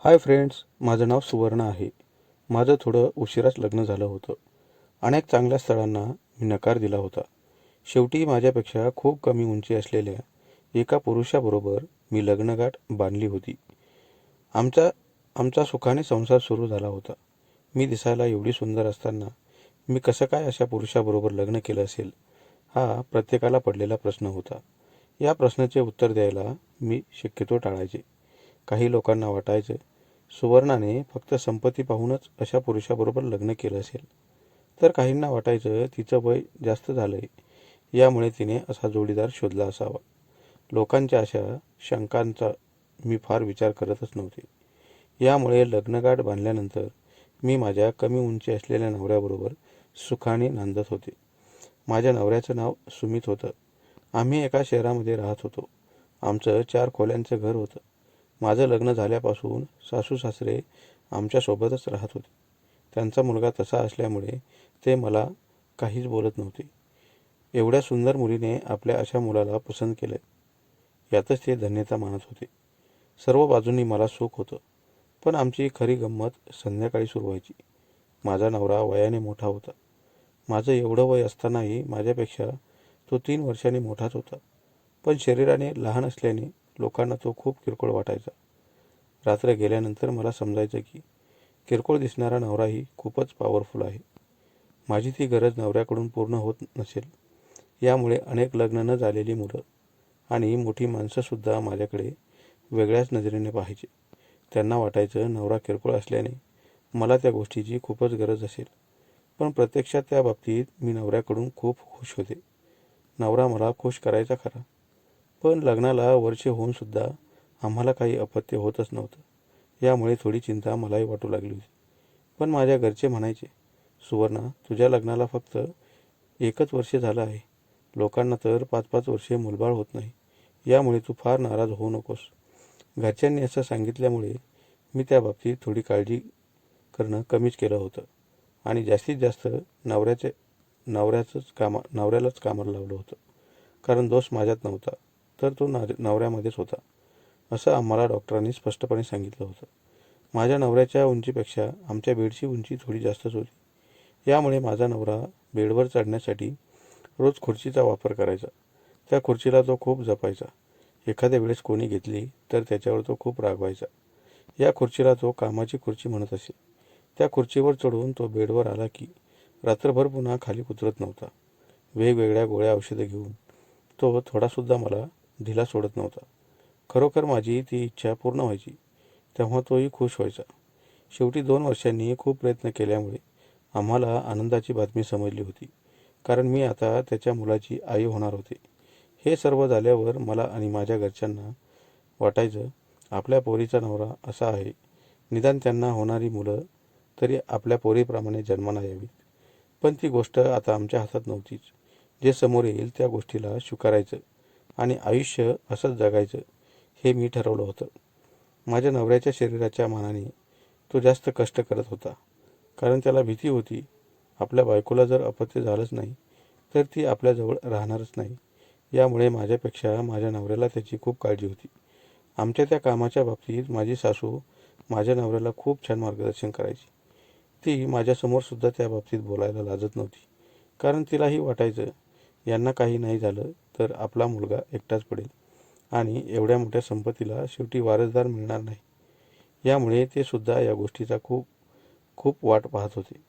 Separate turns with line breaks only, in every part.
Hi friends, माझं नाव सुवर्ण आहे. माझं थोडं उशिराच लग्न झालं होतं. अनेक चांगल्या स्थळांना मी नकार दिला होता. शेवटी माझ्यापेक्षा खूप कमी उंची असलेल्या एका पुरुषाबरोबर मी लग्नगाठ बांधली होती. आमचा आमचा सुखाने संसार सुरू झाला होता. मी दिसायला एवढी सुंदर असताना मी कसं काय अशा पुरुषाबरोबर लग्न केलं असेल, हा प्रत्येकाला पडलेला प्रश्न होता. या प्रश्नाचे उत्तर द्यायला मी शक्यतो टाळायचे. काही लोकांना वाटायचं, सुवर्णाने फक्त संपत्ती पाहूनच अशा पुरुषाबरोबर लग्न केलं असेल. तर काहींना वाटायचं तिचं वय जास्त झालंय, यामुळे तिने असा जोडीदार शोधला असावा. लोकांच्या अशा शंकांचा मी फार विचार करतच नव्हते. यामुळे लग्नगाठ बांधल्यानंतर मी माझ्या कमी उंची असलेल्या नवऱ्याबरोबर सुखाने नांदत होते. माझ्या नवऱ्याचं नाव सुमित होतं. आम्ही एका शहरामध्ये राहत होतो. आमचं 4 खोल्यांचं घर होतं. माझं लग्न झाल्यापासून सासू सासरे आमच्यासोबतच राहत होते. त्यांचा मुलगा तसा असल्यामुळे ते मला काहीच बोलत नव्हते. एवढ्या सुंदर मुलीने आपल्या अशा मुलाला पसंत केलं, यातच ते धन्यता मानत होते. सर्व बाजूंनी मला सुख होतं. पण आमची खरी गंमत संध्याकाळी सुरू व्हायची. माझा नवरा वयाने मोठा होता. माझं एवढं वय असतानाही माझ्यापेक्षा तो 3 वर्षांनी मोठाच होता. पण शरीराने लहान असल्याने लोकांना तो खूप किरकोळ वाटायचा. रात्र गेल्यानंतर मला समजायचं की किरकोळ दिसणारा नवराही खूपच पॉवरफुल आहे. माझी ती गरज नवऱ्याकडून पूर्ण होत नसेल. यामुळे अनेक लग्न न झालेली मुलं आणि मोठी माणसंसुद्धा माझ्याकडे वेगळ्याच नजरेने पाहायचे. त्यांना वाटायचं नवरा किरकोळ असल्याने मला त्या गोष्टीची खूपच गरज असेल. पण प्रत्यक्षात त्या बाबतीत मी नवऱ्याकडून खूप खुश होते. नवरा मला खुश करायचा खरा, पण लग्नाला वर्षे होऊनसुद्धा आम्हाला काही अपत्य होतच नव्हतं. यामुळे थोडी चिंता मलाही वाटू लागली होती. पण माझ्या घरचे म्हणायचे, सुवर्णा, तुझ्या लग्नाला फक्त 1च वर्ष झालं आहे. लोकांना तर 5-5 वर्षे मुलबाळ होत नाही. यामुळे तू फार नाराज होऊ नकोस. घरच्यांनी असं सांगितल्यामुळे मी त्या बाबतीत थोडी काळजी करणं कमीच केलं होतं आणि जास्तीत जास्त नवऱ्यालाच कामाला लावलं होतं. कारण दोष माझ्यात नव्हता, तर तो नवऱ्यामध्येच होता, असं आम्हाला डॉक्टरांनी स्पष्टपणे सांगितलं होतं. माझ्या नवऱ्याच्या उंचीपेक्षा आमच्या बेडची उंची थोडी जास्तच होती. यामुळे माझा नवरा बेडवर चढण्यासाठी रोज खुर्चीचा वापर करायचा. त्या खुर्चीला तो खूप जपायचा. एखाद्या वेळेस कोणी घेतली तर त्याच्यावर तो खूप रागवायचा. या खुर्चीला तो कामाची खुर्ची म्हणत असे. त्या खुर्चीवर चढून तो बेडवर आला की रात्रभर पुन्हा खाली उतरत नव्हता. वेगवेगळ्या गोळ्या औषधं घेऊन तो थोडासुद्धा मला ढिला सोडत नव्हता. खरोखर माझी ती इच्छा पूर्ण व्हायची, तेव्हा तोही खुश व्हायचा. शेवटी 2 वर्षांनी खूप प्रयत्न केल्यामुळे आम्हाला आनंदाची बातमी समजली होती, कारण मी आता त्याच्या मुलाची आई होणार होते. हे सर्व झाल्यावर मला आणि माझ्या घरच्यांना वाटायचं, आपल्या पोरीचा नवरा असा आहे, निदान त्यांना होणारी मुलं तरी आपल्या पोरीप्रमाणे जन्माला यावीत. पण ती गोष्ट आता आमच्या हातात नव्हतीच. जे समोर येईल त्या गोष्टीला स्वीकारायचं आणि आयुष्य असंच जगायचं, हे मी ठरवलं होतं. माझ्या नवऱ्याच्या शरीराच्या मानाने तो जास्त कष्ट करत होता, कारण त्याला भीती होती, आपल्या बायकोला जर अपत्य झालंच नाही तर ती आपल्याजवळ राहणारच नाही. यामुळे माझ्यापेक्षा माझ्या नवऱ्याला त्याची खूप काळजी होती. आमच्या त्या कामाच्या बाबतीत माझी सासू माझ्या नवऱ्याला खूप छान मार्गदर्शन करायची. ती माझ्यासमोरसुद्धा त्या बाबतीत बोलायला लाजत नव्हती, कारण तिलाही वाटायचं, यांना काही नाही झालं तर आपला मुलगा एकटाच पडेल आणि एवढ्या मोठ्या संपत्तीला शेवटी वारसदार मिळणार नाही. यामुळे ते सुद्धा या गोष्टीचा खूप खूप वाट पाहत होते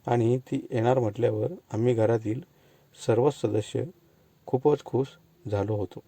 आणि ती येणार म्हटल्यावर आम्ही घरातील सर्वच सदस्य खूपच खुश झालो होतो.